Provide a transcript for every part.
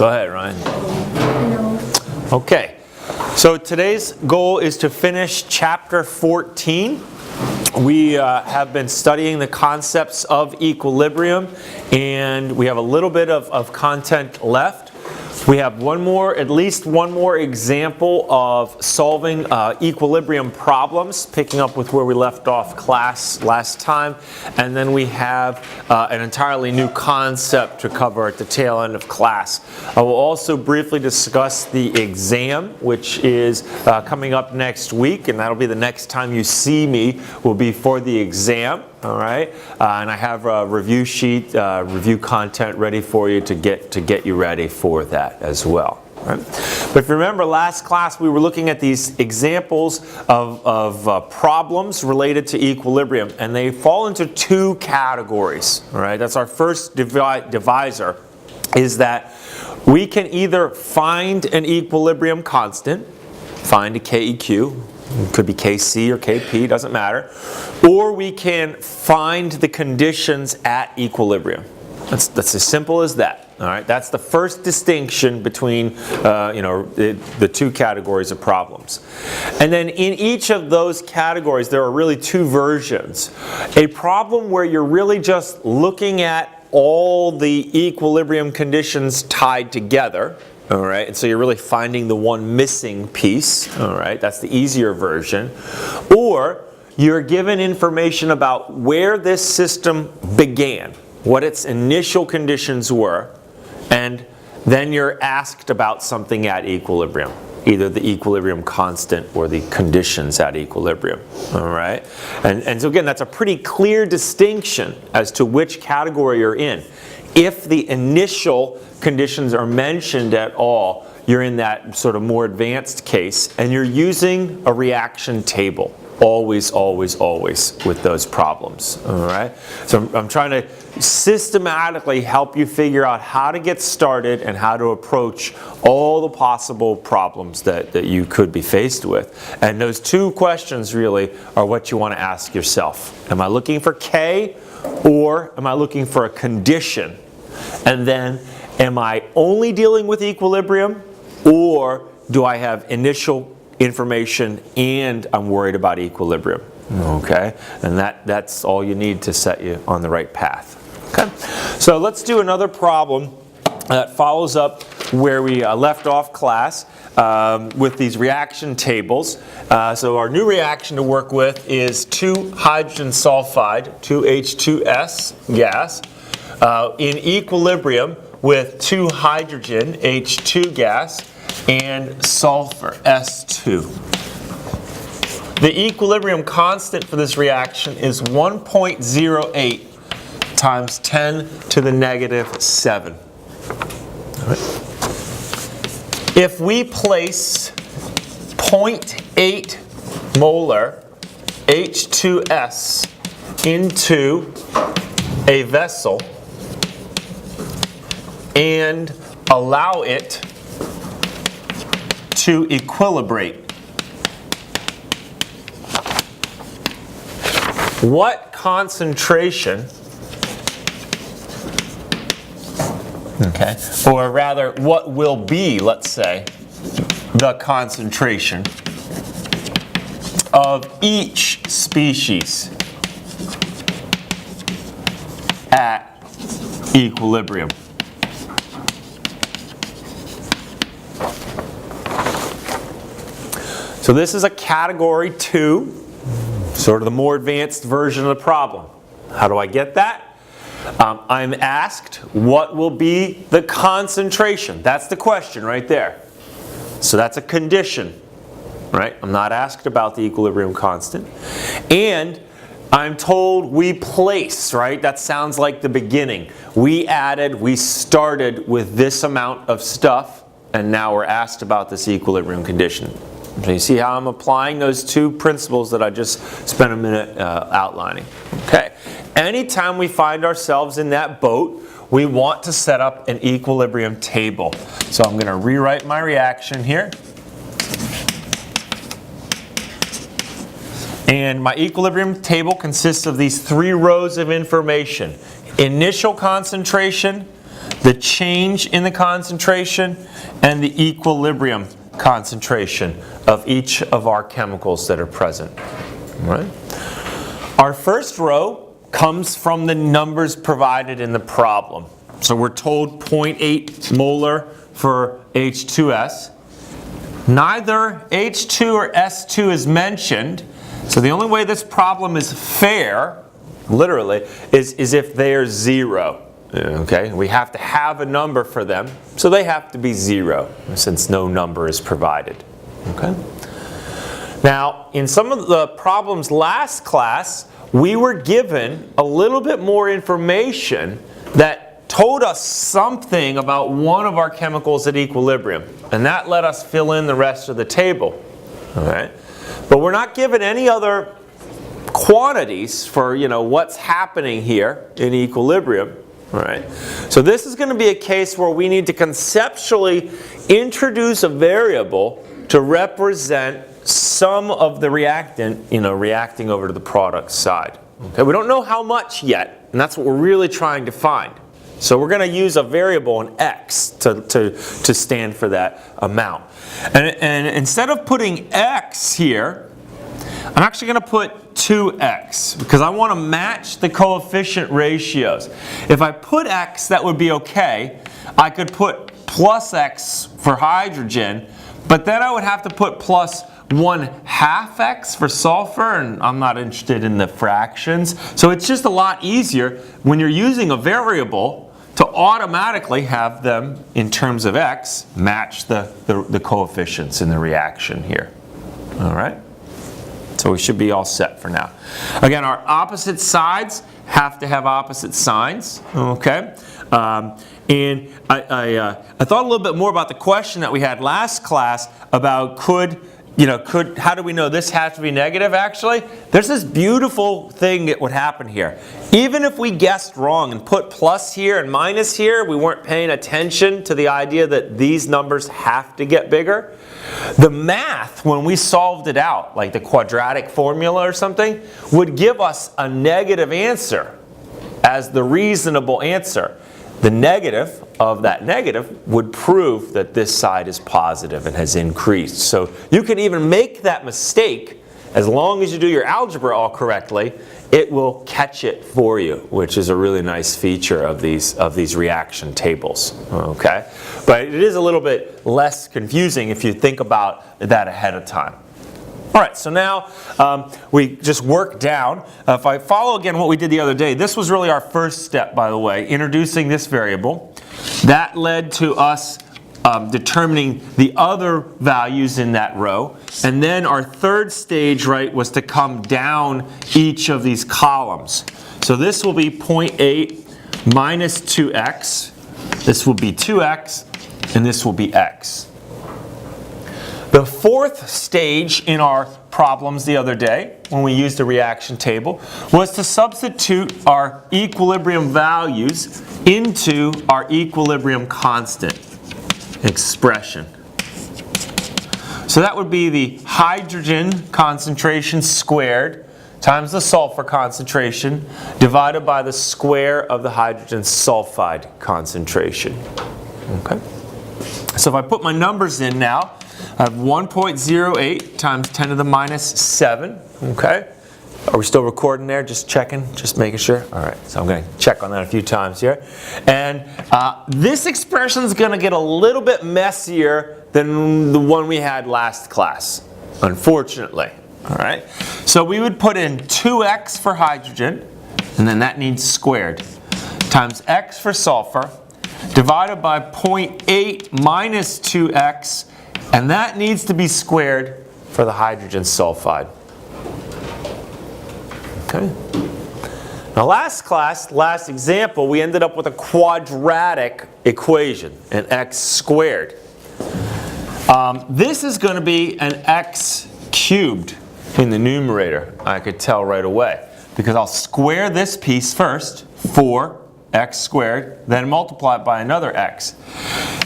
Go ahead, Ryan. Okay, so today's goal is to finish chapter 14. We have been studying the concepts of equilibrium, and we have a little bit of content left. We have at least one more example of solving equilibrium problems, picking up with where we left off class last time. And then we have an entirely new concept to cover at the tail end of class. I will also briefly discuss the exam, which is coming up next week, and that'll be the next time you see me will be for the exam. All right, and I have a review sheet, review content ready for you to get you ready for that as well. Right? But if you remember last class, we were looking at these examples of problems related to equilibrium, and they fall into two categories. All right, that's our first divisor, is that we can either find an equilibrium constant, find a KEQ. It could be KC or KP, doesn't matter. Or we can find the conditions at equilibrium. That's as simple as that. All right, that's the first distinction between the two categories of problems. And then in each of those categories, there are really two versions. A problem where you're really just looking at all the equilibrium conditions tied together. All right, and so you're really finding the one missing piece. All right, that's the easier version. Or you're given information about where this system began, what its initial conditions were, and then you're asked about something at equilibrium, either the equilibrium constant or the conditions at equilibrium. All right, and so again, that's a pretty clear distinction as to which category you're in. If the initial conditions are mentioned at all, you're in that sort of more advanced case, and you're using a reaction table. Always, always, always with those problems. All right? So I'm trying to systematically help you figure out how to get started and how to approach all the possible problems that you could be faced with. And those two questions really are what you want to ask yourself. Am I looking for K, or am I looking for a condition? And then, am I only dealing with equilibrium, or do I have initial information and I'm worried about equilibrium? Okay, and that's all you need to set you on the right path. Okay, so let's do another problem that follows up where we left off class with these reaction tables. So our new reaction to work with is 2 hydrogen sulfide, 2H2S gas, in equilibrium with 2 hydrogen, H2 gas, and sulfur, S2. The equilibrium constant for this reaction is 1.08 times 10 to the negative 7. All right. If we place 0.8 molar H2S into a vessel and allow it to equilibrate, what concentration, okay, or rather what will be, let's say, the concentration of each species at equilibrium? So this is a category 2, sort of the more advanced version of the problem. How do I get that? I'm asked what will be the concentration. That's the question right there. So that's a condition, right? I'm not asked about the equilibrium constant. And I'm told we place, right? That sounds like the beginning. We started with this amount of stuff, and now we're asked about this equilibrium condition. So you see how I'm applying those two principles that I just spent a minute outlining. Okay. Anytime we find ourselves in that boat, we want to set up an equilibrium table. So I'm going to rewrite my reaction here. And my equilibrium table consists of these 3 rows of information. Initial concentration, the change in the concentration and the equilibrium concentration of each of our chemicals that are present. All right? Our first row comes from the numbers provided in the problem. So we're told 0.8 molar for H2S. Neither H2 or S2 is mentioned, so the only way this problem is fair, literally, is if they are 0. Okay? We have to have a number for them, so they have to be 0, since no number is provided. Okay? Now, in some of the problems last class, we were given a little bit more information that told us something about one of our chemicals at equilibrium, and that let us fill in the rest of the table. All right? But we're not given any other quantities for, what's happening here in equilibrium. All right? So this is going to be a case where we need to conceptually introduce a variable to represent some of the reactant, reacting over to the product side. Okay? We don't know how much yet, and that's what we're really trying to find. So we're going to use a variable, an x, to stand for that amount. And instead of putting x here, I'm actually going to put 2x, because I want to match the coefficient ratios. If I put x, that would be okay. I could put plus x for hydrogen, but then I would have to put plus 1/2 x for sulfur, and I'm not interested in the fractions. So it's just a lot easier when you're using a variable to automatically have them, in terms of x, match the coefficients in the reaction here. All right? So we should be all set for now. Again, our opposite sides have to have opposite signs. Okay? And I thought a little bit more about the question that we had last class about how do we know this has to be negative? Actually, there's this beautiful thing that would happen here. Even if we guessed wrong and put plus here and minus here, we weren't paying attention to the idea that these numbers have to get bigger. The math, when we solved it out, like the quadratic formula or something, would give us a negative answer as the reasonable answer. The negative of that negative would prove that this side is positive and has increased. So you can even make that mistake. As long as you do your algebra all correctly, it will catch it for you, which is a really nice feature of these reaction tables. Okay? But it is a little bit less confusing if you think about that ahead of time. All right, so now we just work down. If I follow again what we did the other day, this was really our first step, by the way, introducing this variable. That led to us determining the other values in that row. And then our third stage, right, was to come down each of these columns. So this will be 0.8 minus 2x. This will be 2x, and this will be x. The fourth stage in our problems the other day, when we used the reaction table, was to substitute our equilibrium values into our equilibrium constant expression. So that would be the hydrogen concentration squared times the sulfur concentration divided by the square of the hydrogen sulfide concentration. Okay? So if I put my numbers in now, I have 1.08 times 10 to the minus 7. Okay? Are we still recording there? Just checking, just making sure. All right, so I'm going to check on that a few times here. And this expression is going to get a little bit messier than the one we had last class, unfortunately. All right? So we would put in 2x for hydrogen, and then that needs squared, times x for sulfur, divided by 0.8 minus 2x, and that needs to be squared for the hydrogen sulfide. Okay. Now last example, we ended up with a quadratic equation, an x squared. This is going to be an x cubed in the numerator, I could tell right away, because I'll square this piece first, 4x squared, then multiply it by another x.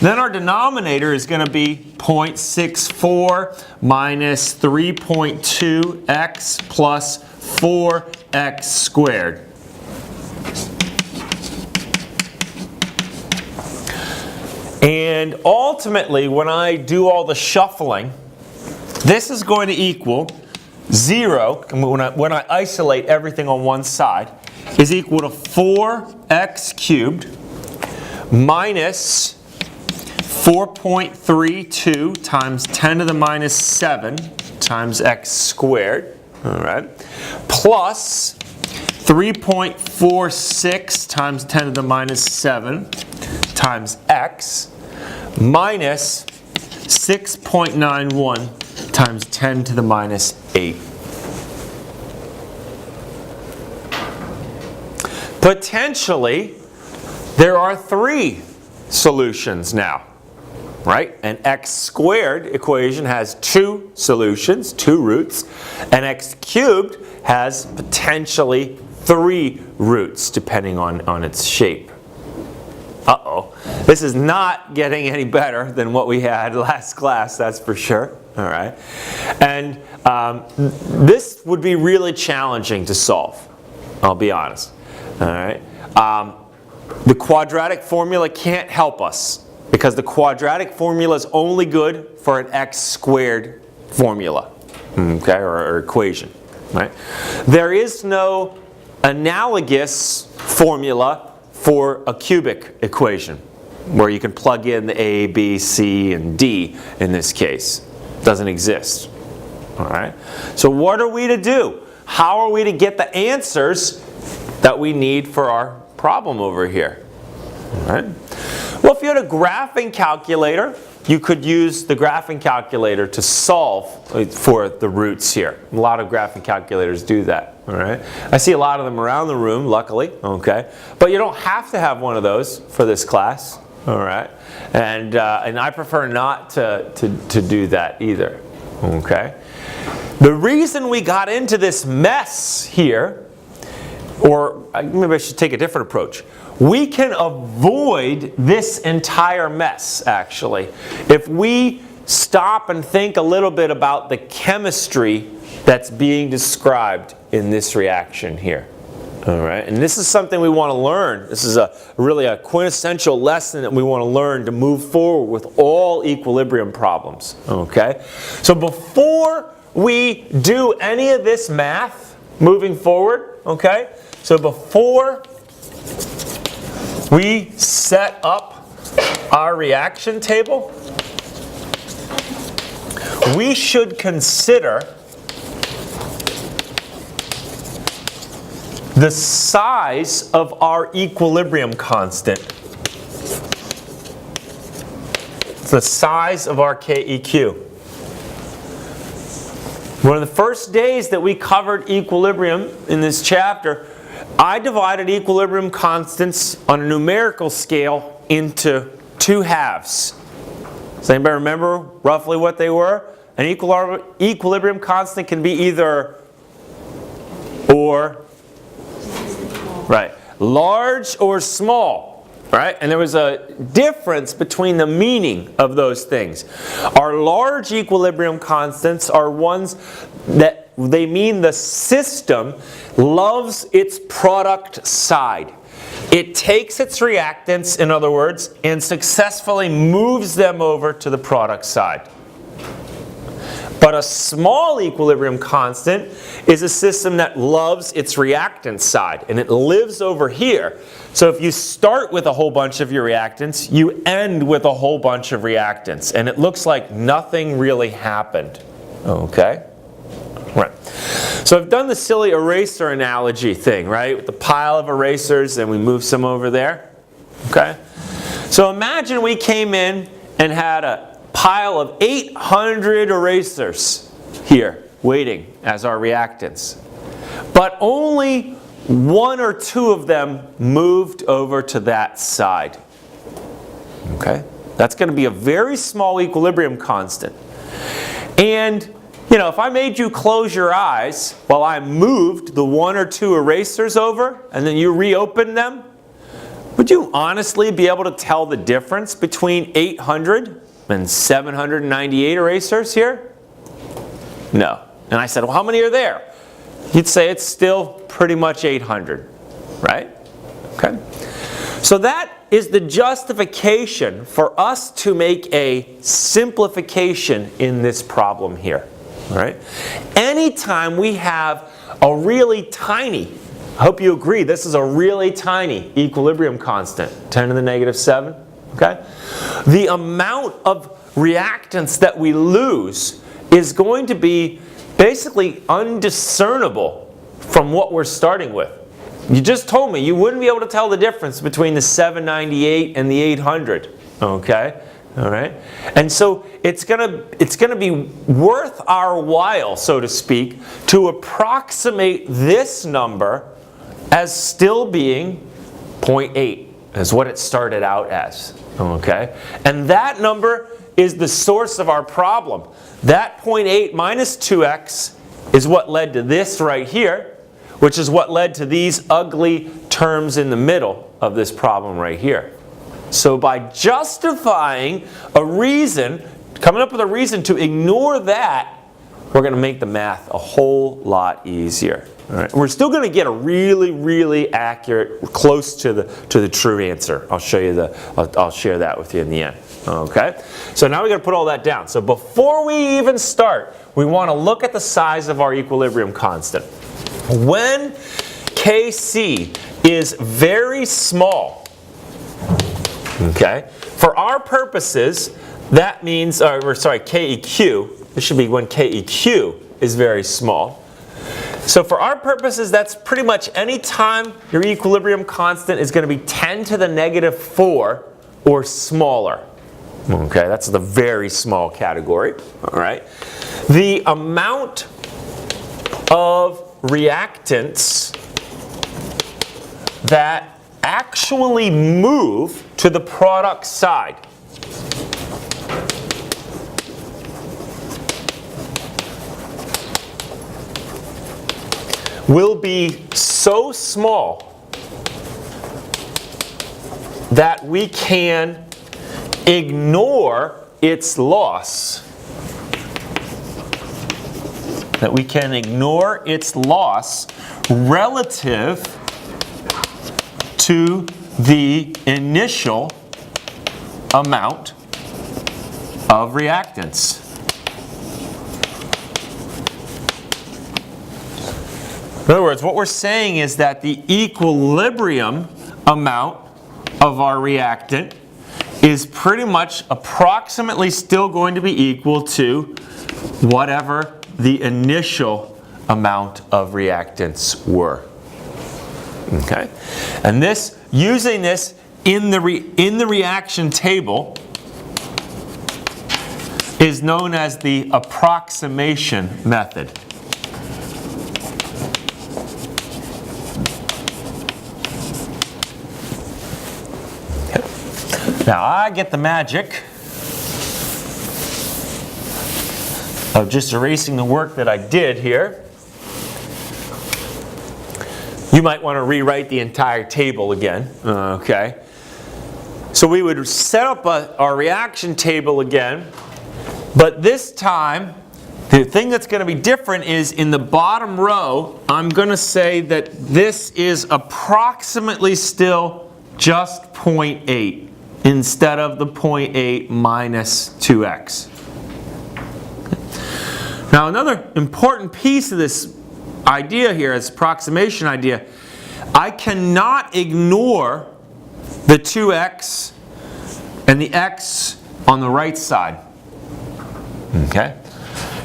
Then our denominator is going to be 0.64 minus 3.2x plus 4x squared. And ultimately, when I do all the shuffling, this is going to equal 0, when I isolate everything on one side, is equal to 4x cubed minus 4.32 times 10 to the minus 7 times x squared, all right, plus 3.46 times 10 to the minus 7 times x minus 6.91 times 10 to the minus 8. Potentially, there are 3 solutions now, right? An x squared equation has 2 solutions, 2 roots. An x cubed has potentially 3 roots, depending on its shape. Uh-oh. This is not getting any better than what we had last class, that's for sure. All right. And this would be really challenging to solve, I'll be honest. All right. The quadratic formula can't help us because the quadratic formula is only good for an x squared formula, okay, or equation, right? There is no analogous formula for a cubic equation where you can plug in the A, B, C, and D in this case. It doesn't exist. All right. So what are we to do? How are we to get the answers that we need for our problem over here? All right. Well, if you had a graphing calculator, you could use the graphing calculator to solve for the roots here. A lot of graphing calculators do that. All right. I see a lot of them around the room, luckily. Okay. But you don't have to have one of those for this class. All right. And I prefer not to do that either. Okay. The reason we got into this mess here, or maybe I should take a different approach. We can avoid this entire mess, actually, if we stop and think a little bit about the chemistry that's being described in this reaction here. All right, and this is something we want to learn. This is really a quintessential lesson that we want to learn to move forward with all equilibrium problems. Okay, so before we do any of this math moving forward, okay, so before we set up our reaction table, we should consider the size of our equilibrium constant. It's the size of our KEQ. One of the first days that we covered equilibrium in this chapter, I divided equilibrium constants on a numerical scale into 2 halves. Does anybody remember roughly what they were? An equilibrium constant can be either or, right, large or small, right? And there was a difference between the meaning of those things. Our large equilibrium constants are ones that they mean the system loves its product side. It takes its reactants, in other words, and successfully moves them over to the product side. But a small equilibrium constant is a system that loves its reactant side, and it lives over here. So if you start with a whole bunch of your reactants, you end with a whole bunch of reactants, and it looks like nothing really happened. Okay? Right. So I've done the silly eraser analogy thing, right? With the pile of erasers, and we move some over there. Okay? So imagine we came in and had a pile of 800 erasers here waiting as our reactants. But only 1 or 2 of them moved over to that side. Okay? That's going to be a very small equilibrium constant. And you know, if I made you close your eyes while I moved the 1 or 2 erasers over and then you reopened them, would you honestly be able to tell the difference between 800 and 798 erasers here? No. And I said, well, how many are there? You'd say it's still pretty much 800, right? Okay. So that is the justification for us to make a simplification in this problem here. All right? Anytime we have a really tiny, I hope you agree, this is a really tiny equilibrium constant, 10 to the negative 7, okay? The amount of reactants that we lose is going to be basically undiscernible from what we're starting with. You just told me you wouldn't be able to tell the difference between the 798 and the 800, okay? All right? And so it's gonna be worth our while, so to speak, to approximate this number as still being 0.8, is what it started out as, okay? And that number is the source of our problem. That 0.8 minus 2x is what led to this right here, which is what led to these ugly terms in the middle of this problem right here. So by justifying a reason, coming up with a reason to ignore that, we're going to make the math a whole lot easier. All right. We're still going to get a really, really accurate, close to the true answer. I'll show you I'll share that with you in the end. Okay. So now we're going to put all that down. So before we even start, we want to look at the size of our equilibrium constant. When Kc is very small, okay, for our purposes, that means, Keq, this should be when Keq is very small. So for our purposes, that's pretty much any time your equilibrium constant is going to be 10 to the negative 4 or smaller. Okay, that's the very small category. All right. The amount of reactants that actually move to the product side will be so small that we can ignore its loss. Relative to the initial amount of reactants. In other words, what we're saying is that the equilibrium amount of our reactant is pretty much approximately still going to be equal to whatever the initial amount of reactants were. Okay? And this, using this in the reaction table, is known as the approximation method. Now I get the magic of just erasing the work that I did here. You might want to rewrite the entire table again. Okay. So we would set up our reaction table again, but this time the thing that's going to be different is in the bottom row, I'm going to say that this is approximately still just 0.8. Instead of the 0.8 minus 2x. Now another important piece of this idea here, this approximation idea, I cannot ignore the 2x and the x on the right side. Okay?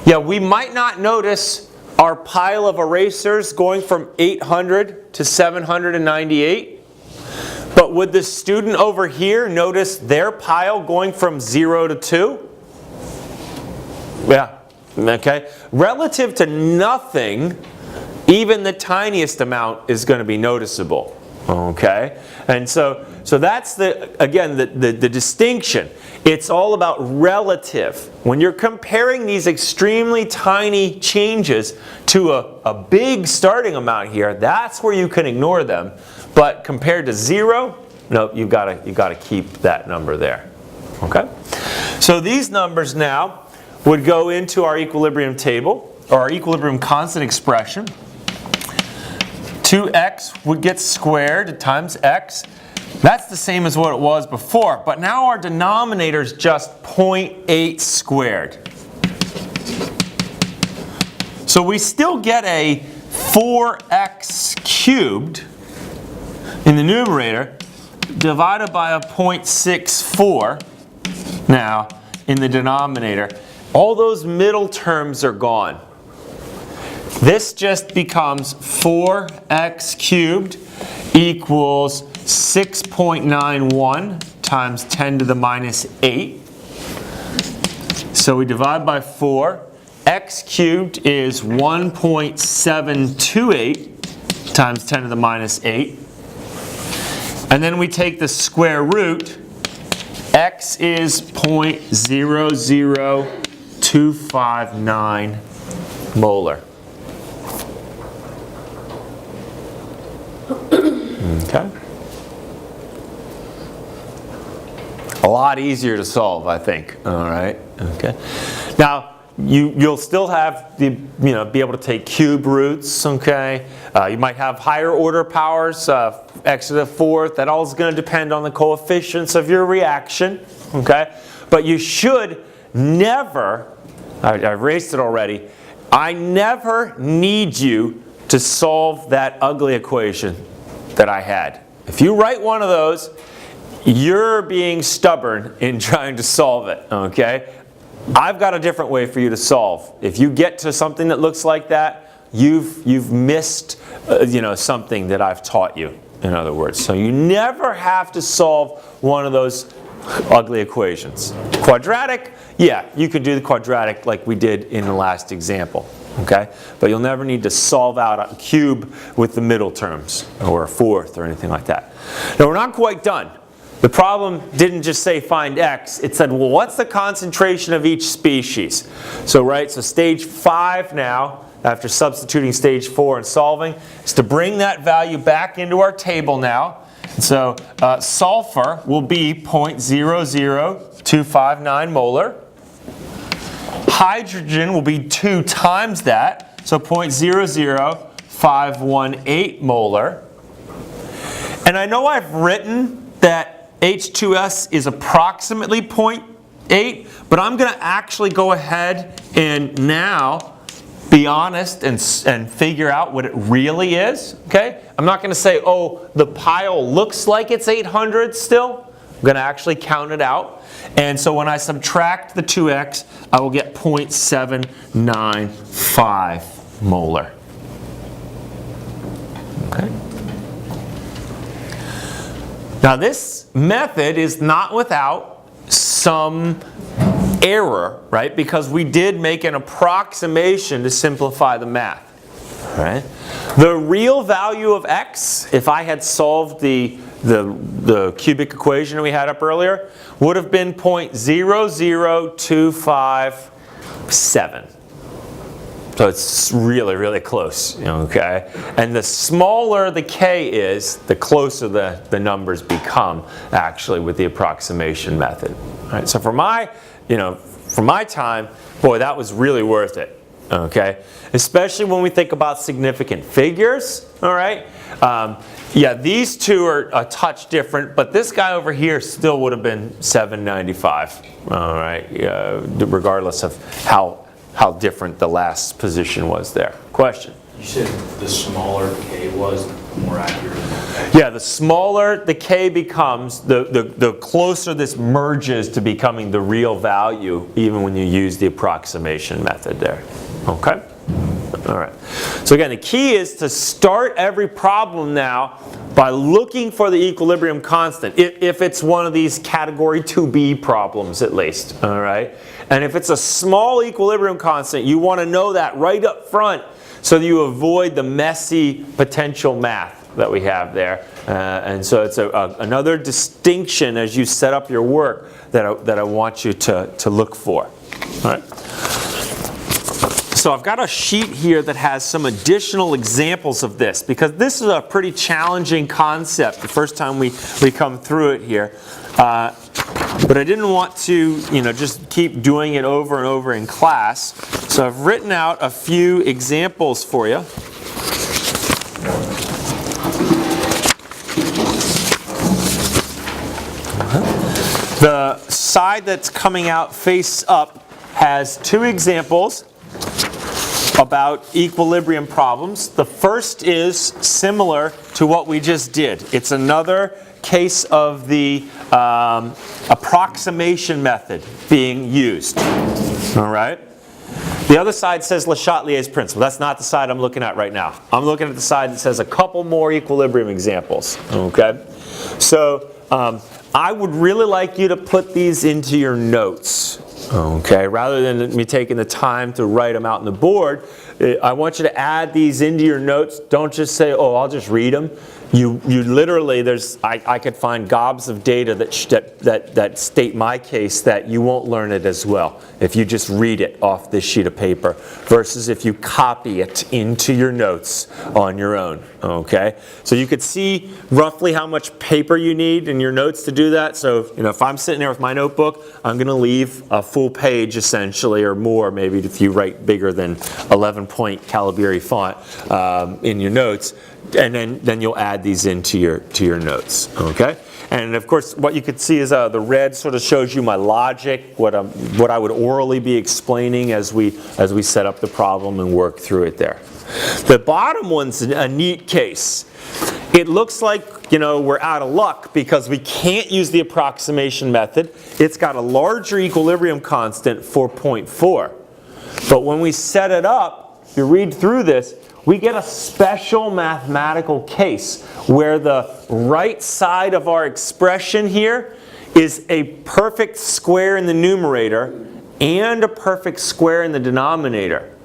Yeah, we might not notice our pile of erasers going from 800 to 798. But would the student over here notice their pile going from 0 to 2? Yeah, okay. Relative to nothing, even the tiniest amount is going to be noticeable. Okay? And so that's again the distinction. It's all about relative. When you're comparing these extremely tiny changes to a big starting amount here, that's where you can ignore them. But compared to 0, no, you've got to keep that number there. Okay? So these numbers now would go into our equilibrium table, or our equilibrium constant expression. 2x would get squared times x. That's the same as what it was before, but now our denominator is just 0.8 squared. So we still get a 4x cubed in the numerator divided by a 0.64 now in the denominator. All those middle terms are gone. This just becomes 4x cubed equals 6.91 times 10 to the minus 8. So we divide by 4. X cubed is 1.728 times 10 to the minus 8. And then we take the square root. X is 0.00259 molar. Okay. A lot easier to solve, I think. All right. Okay. Now you'll still have the be able to take cube roots. Okay. You might have higher order powers, x to the fourth. That all is going to depend on the coefficients of your reaction. Okay. But you should never. I erased it already. I never need you to solve that ugly equation that I had. If you write one of those, you're being stubborn in trying to solve it, okay? I've got a different way for you to solve. If you get to something that looks like that, you've missed something that I've taught you, in other words. So you never have to solve one of those ugly equations. Quadratic, yeah, you could do the quadratic like we did in the last example. Okay? But you'll never need to solve out a cube with the middle terms or a fourth or anything like that. Now we're not quite done. The problem didn't just say find x. It said, well, what's the concentration of each species? So stage 5 now, after substituting stage 4 and solving, is to bring that value back into our table now. So sulfur will be 0.00259 molar. Hydrogen will be 2 times that, so 0.00518 molar. And I know I've written that H2S is approximately 0.8, but I'm going to actually go ahead and now be honest and figure out what it really is. Okay? I'm not going to say, oh, the pile looks like it's 800 still. I'm going to actually count it out. And so when I subtract the 2x, I will get 0.795 molar. Okay? Now this method is not without some error, right? Because we did make an approximation to simplify the math. Right? The real value of x, if I had solved the cubic equation we had up earlier, would have been 0.00257. So it's really, really close, okay? And the smaller the k is, the closer the numbers become, actually, with the approximation method. All right? So for my time, boy, that was really worth it. Okay, especially when we think about significant figures. All right, yeah, these two are a touch different, but this guy over here still would have been 795. All right, regardless of how different the last position was there. Question? You said the smaller k was, the more accurate. Yeah, the smaller the k becomes, the closer this merges to becoming the real value, even when you use the approximation method there. Okay? All right. So again, the key is to start every problem now by looking for the equilibrium constant, if it's one of these category 2b problems at least. All right? And if it's a small equilibrium constant, you want to know that right up front so that you avoid the messy potential math that we have there. And so it's another distinction as you set up your work that I want you to look for. All right? So I've got a sheet here that has some additional examples of this, because this is a pretty challenging concept the first time we come through it here. But I didn't want to just keep doing it over and over in class. So I've written out a few examples for you. The side that's coming out face up has two examples about equilibrium problems. The first is similar to what we just did. It's another case of the approximation method being used. All right? The other side says Lachat Li's principle. That's not the side I'm looking at right now. I'm looking at the side that says a couple more equilibrium examples. Okay? So I would really like you to put these into your notes. Okay, rather than me taking the time to write them out on the board, I want you to add these into your notes. Don't just say, oh, I'll just read them. You literally, I could find gobs of data that state my case that you won't learn it as well if you just read it off this sheet of paper versus if you copy it into your notes on your own. Okay, so you could see roughly how much paper you need in your notes to do that. So if I'm sitting there with my notebook, I'm going to leave a full page essentially, or more maybe if you write bigger than 11-point Calibri font in your notes. And then you'll add these into your notes, okay? And of course, what you could see is the red sort of shows you my logic, what I would orally be explaining as we set up the problem and work through it there. The bottom one's a neat case. It looks like we're out of luck because we can't use the approximation method. It's got a larger equilibrium constant, 4.4. But when we set it up, if you read through this, we get a special mathematical case where the right side of our expression here is a perfect square in the numerator and a perfect square in the denominator.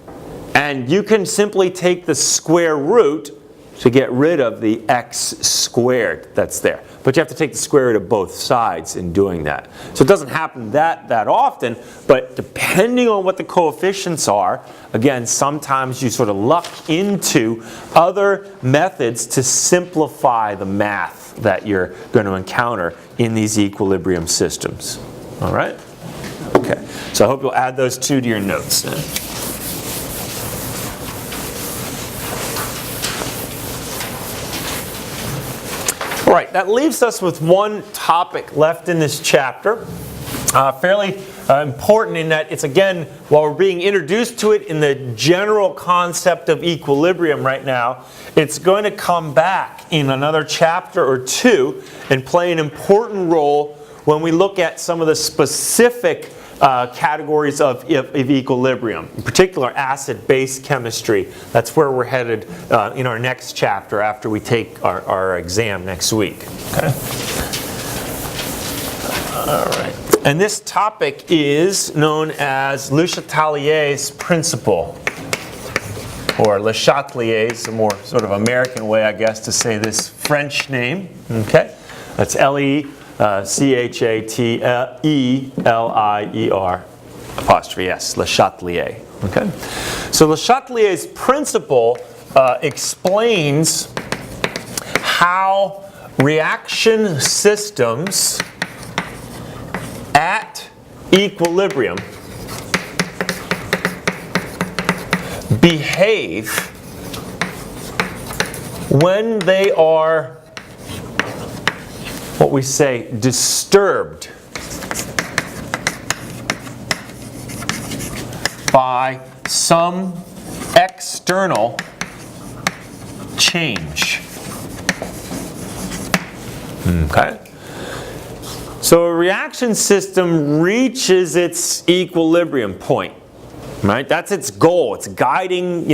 And you can simply take the square root to get rid of the x squared that's there. But you have to take the square root of both sides in doing that. So it doesn't happen that often, but depending on what the coefficients are, again, sometimes you sort of luck into other methods to simplify the math that you're going to encounter in these equilibrium systems. All right? Okay. So I hope you'll add those two to your notes then. All right, that leaves us with one topic left in this chapter. Fairly important in that it's, again, while we're being introduced to it in the general concept of equilibrium right now, it's going to come back in another chapter or two and play an important role when we look at some of the specific categories of equilibrium, in particular acid-base chemistry. That's where we're headed in our next chapter after we take our exam next week. Okay? All right. And this topic is known as Lachat Li's principle, or Lachat Li is a more sort of American way, I guess, to say this French name. Okay? That's L-E-C-H-A-T-E-L-I-E-R apostrophe S, Lachat Li. Okay? So Lachat Li's principle explains how reaction systems at equilibrium behave when they are what we say disturbed by some external change. Okay? So a reaction system reaches its equilibrium point, right? That's its goal. It's guiding,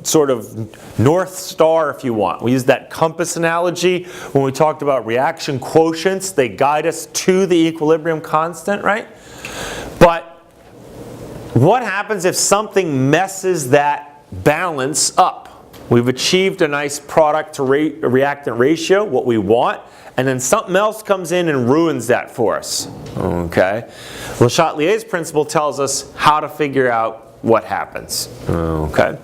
sort of North Star, if you want. We use that compass analogy when we talked about reaction quotients. They guide us to the equilibrium constant, right? But what happens if something messes that balance up? We've achieved a nice product to reactant ratio, what we want, and then something else comes in and ruins that for us. Okay? Lachat Li's principle tells us how to figure out what happens. Okay?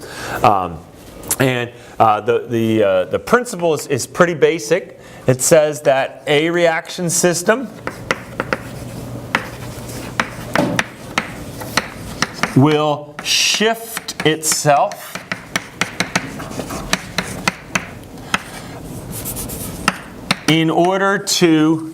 And the principle is pretty basic. It says that a reaction system will shift itself in order to